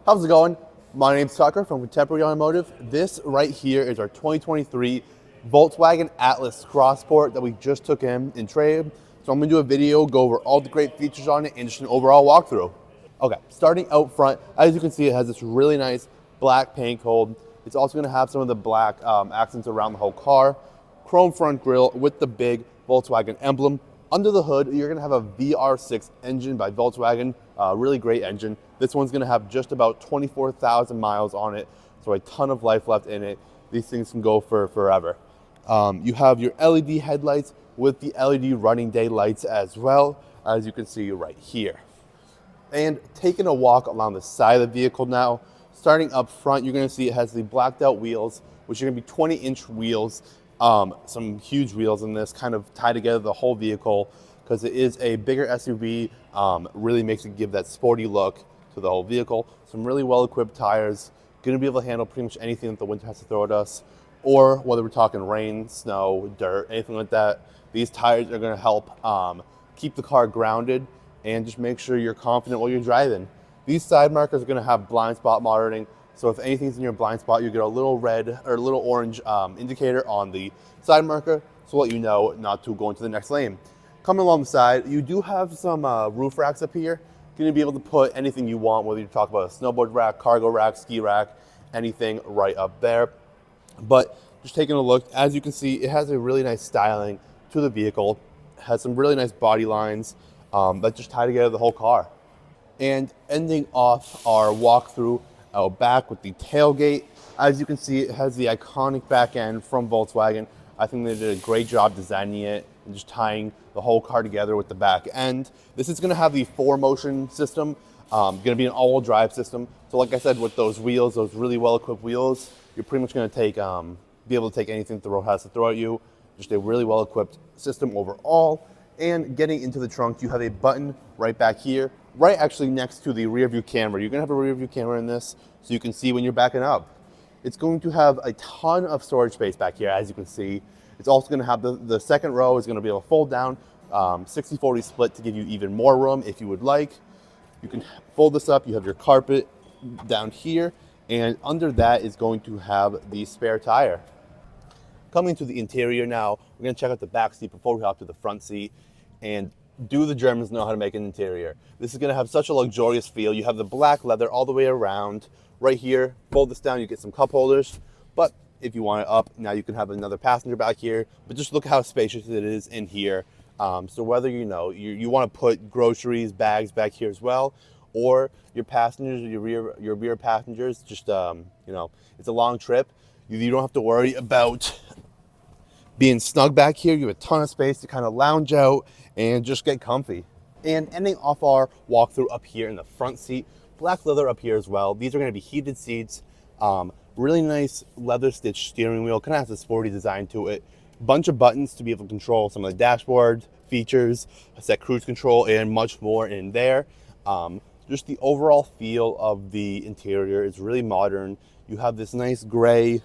How's it going? My name's Tucker from Contemporary Automotive. This right here is our 2023 Volkswagen Atlas Crossport that we just took in trade. So I'm gonna do a video, go over all the great features on it and just an overall walkthrough. Okay, starting out front, as you can see, it has this really nice black paint code. It's also gonna have some of the black accents around the whole car. Chrome front grille with the big Volkswagen emblem. Under the hood, you're gonna have a VR6 engine by Volkswagen, really great engine. This one's gonna have just about 24,000 miles on it, so a ton of life left in it. These things can go for forever. You have your LED headlights with the LED running day lights as well, as you can see right here. And taking a walk along the side of the vehicle now, starting up front, you're gonna see it has the blacked out wheels, which are gonna be 20-inch wheels. Some huge wheels in this, kind of tie together the whole vehicle because it is a bigger SUV. Really makes it give that sporty look to the whole vehicle. Some really well-equipped tires, going to be able to handle pretty much anything that the wind has to throw at us, or whether we're talking rain, snow, dirt, anything like that. These tires are going to help keep the car grounded and just make sure you're confident while you're driving. These side markers are going to have blind spot monitoring. So if anything's in your blind spot, you get a little red or a little orange indicator on the side marker to let you know not to go into the next lane. Coming along the side, you do have some roof racks up here. You're gonna be able to put anything you want, whether you talk about a snowboard rack, cargo rack, ski rack, anything right up there. But just taking a look, as you can see, it has a really nice styling to the vehicle. It has some really nice body lines that just tie together the whole car. And ending off our walkthrough out back with the tailgate. As you can see, it has the iconic back end from Volkswagen. I think they did a great job designing it and just tying the whole car together with the back end. This is gonna have the 4Motion system, gonna be an all-wheel drive system. So like I said, with those wheels, those really well-equipped wheels, you're pretty much gonna take, be able to take anything the road has to throw at you. Just a really well-equipped system overall. And getting into the trunk, you have a button right back here, right actually next to the rear view camera. You're gonna have a rear view camera in this so you can see when you're backing up. It's going to have a ton of storage space back here, as you can see. It's also gonna have the second row is gonna be able to fold down, 60-40 split to give you even more room if you would like. You can fold this up, you have your carpet down here, and under that is going to have the spare tire. Coming to the interior now, we're gonna check out the back seat before we hop to the front seat. And do the Germans know how to make an interior? This is gonna have such a luxurious feel. You have the black leather all the way around. Right here, fold this down, you get some cup holders. But if you want it up, now you can have another passenger back here. But just look how spacious it is in here. So whether you wanna put groceries, bags back here as well, or your passengers, your rear passengers, just, it's a long trip. You don't have to worry about being snug back here. You have a ton of space to kind of lounge out and just get comfy. And ending off our walkthrough up here in the front seat, black leather up here as well. These are going to be heated seats, really nice leather stitched steering wheel, kind of has a sporty design to it. Bunch of buttons to be able to control some of the dashboard features, set cruise control, and much more in there. Just the overall feel of the interior is really modern. You have this nice gray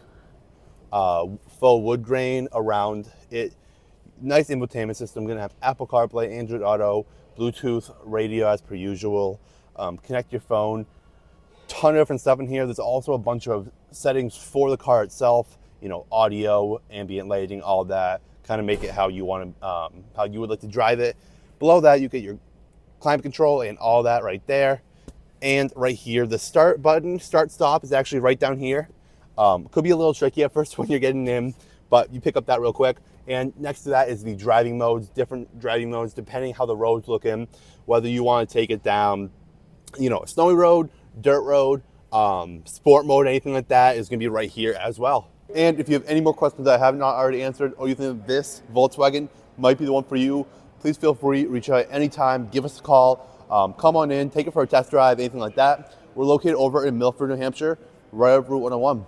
faux wood grain around it. Nice infotainment system. Gonna have Apple CarPlay, Android Auto, Bluetooth radio as per usual. Connect your phone. Ton of different stuff in here. There's also a bunch of settings for the car itself. Audio, ambient lighting, all that. Kind of make it how you want to, how you would like to drive it. Below that, you get your climate control and all that right there. And right here, the start button, start stop, is actually right down here. Could be a little tricky at first when you're getting in, but you pick up that real quick. And next to that is the driving modes, different driving modes depending how the road's looking, whether you want to take it down, a snowy road, dirt road, sport mode, anything like that is going to be right here as well. And if you have any more questions that I have not already answered, or you think this Volkswagen might be the one for you, please feel free, reach out anytime, give us a call, come on in, take it for a test drive, anything like that. We're located over in Milford, New Hampshire, right off Route 101.